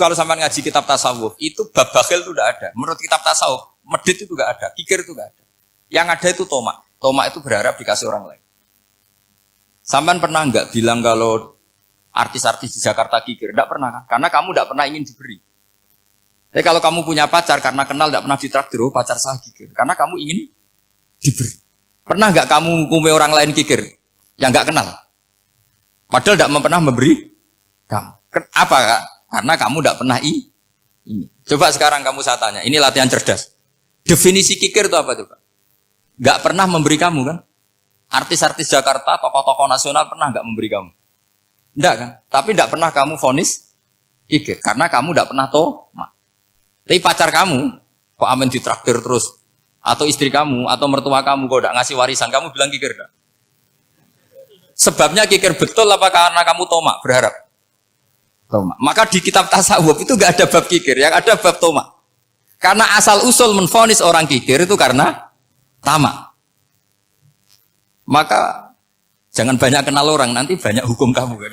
kalau sampai ngaji kitab tasawuf, itu bab bakhil itu tidak ada. Menurut kitab tasawuf, medit itu tidak ada, kikir itu tidak ada. Yang ada itu tomak. Tomak itu berharap dikasih orang lain. Sampai pernah enggak bilang kalau artis-artis di Jakarta kikir? Tidak pernah kan? Karena kamu tidak pernah ingin diberi. Tapi kalau kamu punya pacar karena kenal tidak pernah ditraktir, oh pacar saya kikir. Karena kamu ingin diberi. Pernah enggak kamu hukumi orang lain kikir? Yang enggak kenal. Padahal tidak pernah memberi kamu. Apa kak? Karena kamu tidak pernah ini. Coba sekarang kamu saya tanya, ini latihan cerdas. Definisi kikir itu apa coba? Enggak pernah memberi kamu kan? Artis-artis Jakarta, tokoh-tokoh nasional pernah enggak memberi kamu? Enggak kan? Tapi enggak pernah kamu vonis kikir. Karena kamu enggak pernah tomak. Tapi pacar kamu, kok amin ditraktir terus? Atau istri kamu, atau mertua kamu, kok enggak ngasih warisan, kamu bilang kikir enggak? Sebabnya kikir betul apa karena kamu tomak, berharap? Tomak. Maka di kitab tasawuf itu enggak ada bab kikir, yang ada bab tomak. Karena asal usul menvonis orang kikir itu karena tamak. Maka jangan banyak kenal orang, nanti banyak hukum kamu kan.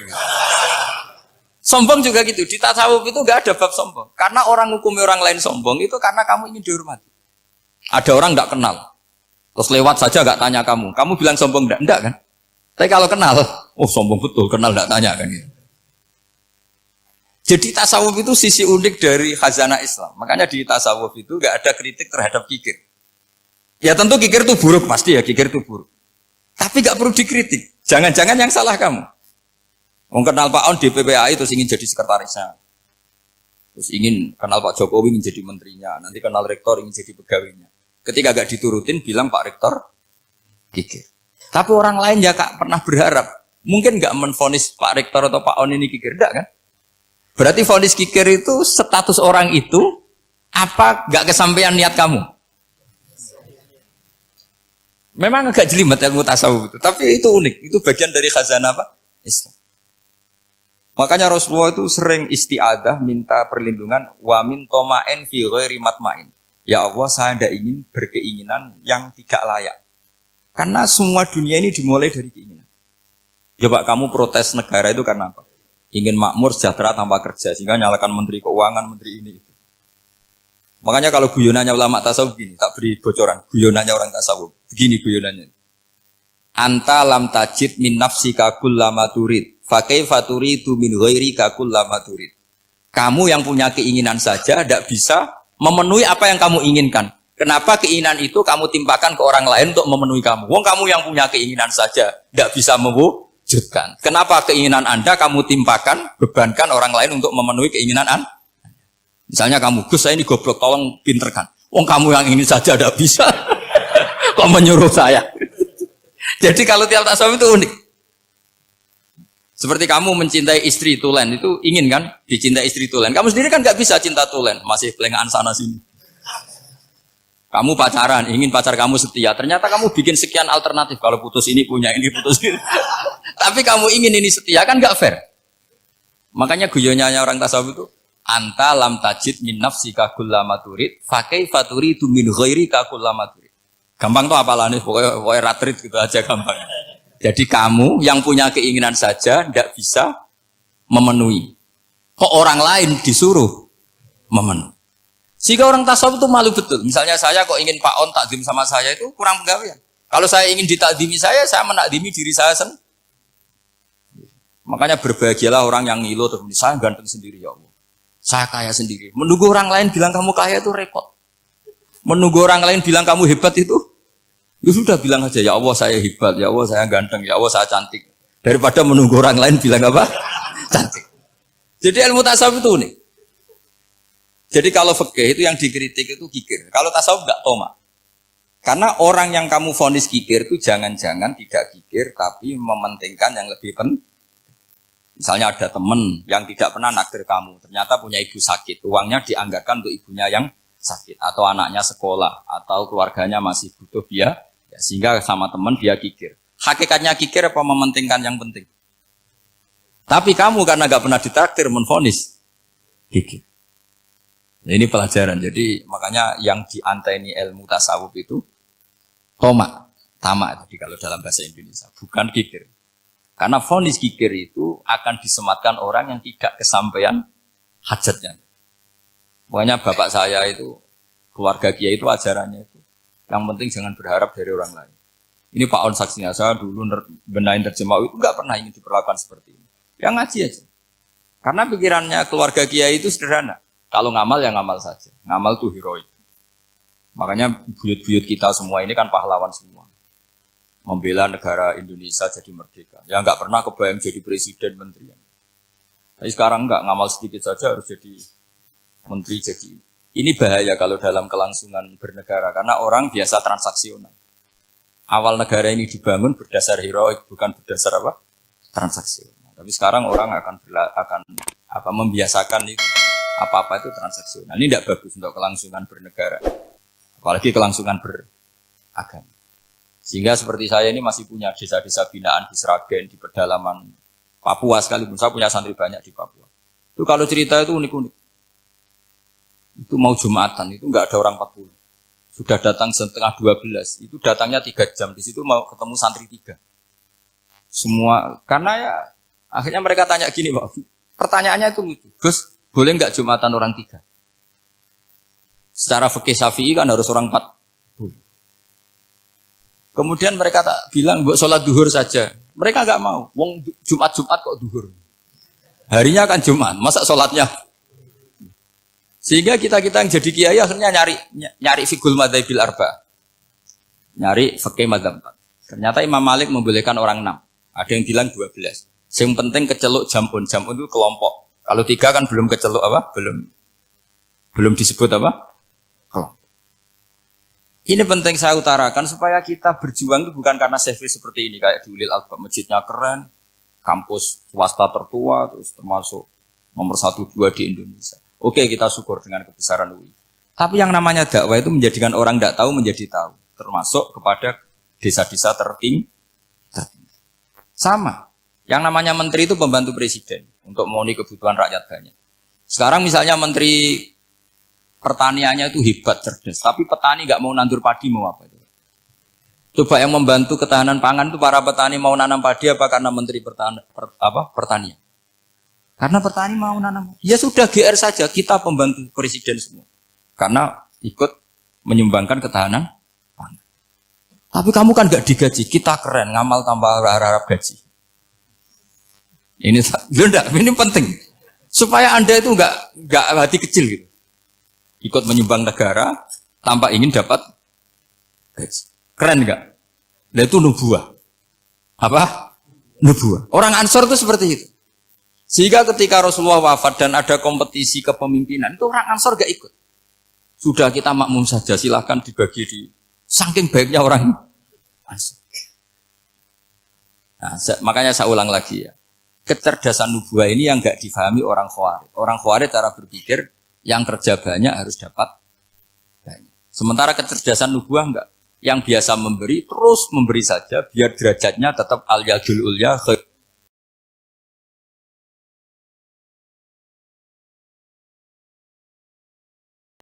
Sombong juga gitu, di tasawuf itu enggak ada bab sombong. Karena orang hukumi orang lain sombong itu karena kamu ingin dihormati. Ada orang enggak kenal, terus lewat saja enggak tanya kamu bilang sombong enggak kan? Tapi kalau kenal, oh sombong betul, kenal enggak tanya kan gitu. Jadi tasawuf itu sisi unik dari khazanah Islam. Makanya di tasawuf itu enggak ada kritik terhadap kikir. Ya tentu kikir itu buruk, pasti ya kikir itu buruk. Tapi enggak perlu dikritik. Jangan-jangan yang salah kamu. Mau kenal Pak On di PPAI terus ingin jadi sekretarisnya. Terus ingin kenal Pak Jokowi ingin jadi menterinya. Nanti kenal rektor ingin jadi pegawainya. Ketika enggak diturutin bilang Pak Rektor kikir. Tapi orang lain ya kak pernah berharap. Mungkin enggak menvonis Pak Rektor atau Pak On ini kikir, enggak kan? Berarti vonis kikir itu status orang itu apa enggak kesampaian niat kamu? Memang agak jelimet ilmu tasawuf itu, tapi itu unik. Itu bagian dari khazanah apa? Islam. Makanya Rasulullah itu sering isti'adah minta perlindungan wa min toma'in fi ghairi matma'in. Ya Allah, saya tidak ingin berkeinginan yang tidak layak. Karena semua dunia ini dimulai dari keinginan. Ya Pak, kamu protes negara itu karena apa? Ingin makmur sejahtera tanpa kerja, sehingga nyalakan menteri keuangan, menteri ini itu. Makanya kalau guyonannya ulama tasawuf begini, tak beri bocoran, guyonannya orang tasawuf. Begini guyonannya. Anta lam tajid min nafsika kullama turid, fa kaifa turidu min ghairika kullama turid. Kamu yang punya keinginan saja tidak bisa memenuhi apa yang kamu inginkan. Kenapa keinginan itu kamu timpakan ke orang lain untuk memenuhi kamu? Wong kamu yang punya keinginan saja tidak bisa mewujudkan. Kenapa keinginan Anda kamu timpakan, bebankan orang lain untuk memenuhi keinginan Anda? Misalnya kamu, Gus saya ini goblok, tolong pinterkan. Wong kamu yang ini saja tidak bisa. Kok menyuruh saya? Jadi kalau tiap tasawuf itu unik. Seperti kamu mencintai istri tulen, itu ingin kan dicintai istri tulen. Kamu sendiri kan nggak bisa cinta tulen, masih pelengahan sana sini. Kamu pacaran, ingin pacar kamu setia. Ternyata kamu bikin sekian alternatif. Kalau putus ini punya ini, putus ini. Tapi kamu ingin ini setia, kan gak fair. Makanya guyonanya orang tasawuf itu, anta lam tajid min nafsika kullama turid, fa kaifa turidu min ghairika kullama turid. Gampang tuh apalane, pokoknya ratrit gitu aja gampang. Jadi kamu yang punya keinginan saja tidak bisa memenuhi. Kok orang lain disuruh memenuhi. Sehingga orang tasawuf itu malu betul. Misalnya saya kok ingin Pak On takdim sama saya itu kurang penggawean. Kalau saya ingin ditakdimi saya menakdimi diri saya sendiri. Makanya berbahagialah orang yang ngilu terus saya ganteng sendiri ya Allah. Saya kaya sendiri. Menunggu orang lain bilang kamu kaya itu repot. Menunggu orang lain bilang kamu hebat itu, ya sudah bilang aja ya Allah saya hebat, ya Allah saya ganteng, ya Allah saya cantik. Daripada menunggu orang lain bilang apa? Cantik. Jadi ilmu tasawuf itu unik. Jadi kalau fikih itu yang dikritik itu kikir. Kalau tasawuf enggak tomak. Karena orang yang kamu vonis kikir itu jangan-jangan tidak kikir tapi mementingkan yang lebih penting. Misalnya ada teman yang tidak pernah nakdir kamu, ternyata punya ibu sakit, uangnya dianggarkan untuk ibunya yang sakit atau anaknya sekolah atau keluarganya masih butuh biaya, ya, sehingga sama teman dia kikir. Hakikatnya kikir apa mementingkan yang penting? Tapi kamu karena enggak pernah ditraktir menvonis kikir. Nah, ini pelajaran. Jadi makanya yang dianteni ilmu tasawuf itu tomak, tamak tadi kalau dalam bahasa Indonesia, bukan kikir. Karena vonis kikir itu akan disematkan orang yang tidak kesampaian hajatnya. Pokoknya bapak saya itu, keluarga kiai itu ajarannya itu, yang penting jangan berharap dari orang lain. Ini Pak On saksinya, saya dulu benahin terjemah itu nggak pernah ingin diperlakukan seperti ini. Yang ngaji aja. Karena pikirannya keluarga kiai itu sederhana. Kalau ngamal ya ngamal saja. Ngamal itu heroik. Makanya buyut-buyut kita semua ini kan pahlawan semua. Membela negara Indonesia jadi merdeka. Ya nggak pernah kebayang jadi presiden, menteri. Tapi sekarang nggak, ngamal sedikit saja harus jadi menteri. Jadi ini bahaya kalau dalam kelangsungan bernegara. Karena orang biasa transaksional. Awal negara ini dibangun berdasar heroik, bukan berdasar apa? Transaksional. Tapi sekarang orang akan membiasakan itu. Apa-apa itu transaksional. Ini tidak bagus untuk kelangsungan bernegara. Apalagi kelangsungan beragama. Sehingga seperti saya ini masih punya desa-desa binaan di Sragen, di pedalaman Papua sekalipun. Saya punya santri banyak di Papua. Itu kalau cerita itu unik-unik. Itu mau Jumatan, itu enggak ada orang 40. Sudah datang setengah 12. Itu datangnya 3 jam. Di situ mau ketemu santri 3. Semua, karena ya akhirnya mereka tanya gini, Pak. Pertanyaannya itu lucu. Gus, boleh enggak Jumatan orang 3? Secara fikih Syafi'i kan harus orang 4. Kemudian mereka tak bilang buat sholat duhur saja. Mereka enggak mau. Wong Jumat kok duhur. Harinya kan Jumat, masa sholatnya? Sehingga kita yang jadi kiai akhirnya nyari fikul madzhabil arba. Nyari fikih madzhab 4. Ternyata Imam Malik membolehkan orang 6. Ada yang bilang 12. Yang penting keceluk jamun. Jamun itu kelompok. Kalau 3 kan belum keceluk apa? Belum disebut apa? Kelompok. Ini penting saya utarakan supaya kita berjuang itu bukan karena CV seperti ini kayak di Ulil Albab, masjidnya keren, kampus swasta tertua, terus termasuk nomor 1, 2 di Indonesia. Oke, kita syukur dengan kebesaran UI. Tapi yang namanya dakwah itu menjadikan orang tidak tahu menjadi tahu, termasuk kepada desa-desa tertinggi. Sama. Yang namanya menteri itu pembantu presiden untuk memenuhi kebutuhan rakyat banyak. Sekarang misalnya menteri pertaniannya itu hebat, cerdas, tapi petani nggak mau nandur padi, mau apa itu? Coba yang membantu ketahanan pangan itu para petani mau nanam padi apa karena menteri pertanian? Karena petani mau nanam. Ya sudah GR saja, kita pembantu presiden semua. Karena ikut menyumbangkan ketahanan pangan. Tapi kamu kan gak digaji, kita keren, ngamal tambah harap gaji. Ini penting. Supaya Anda itu enggak hati kecil gitu. Ikut menyumbang negara tanpa ingin dapat gaji. Keren enggak? Nah itu nubuah. Apa? Nubuah. Orang Ansor itu seperti itu. Sehingga ketika Rasulullah wafat dan ada kompetisi kepemimpinan, itu orang Ansor gak ikut. Sudah kita makmum saja, silahkan dibagi di saking baiknya orang Ansor. Nah, makanya saya ulang lagi ya. Kecerdasan nubuah ini yang gak difahami orang Khawarij. Orang Khawarij cara berpikir yang kerja banyak harus dapat banyak. Sementara kecerdasan nubuah enggak. Yang biasa memberi terus memberi saja biar derajatnya tetap al-yadul ulya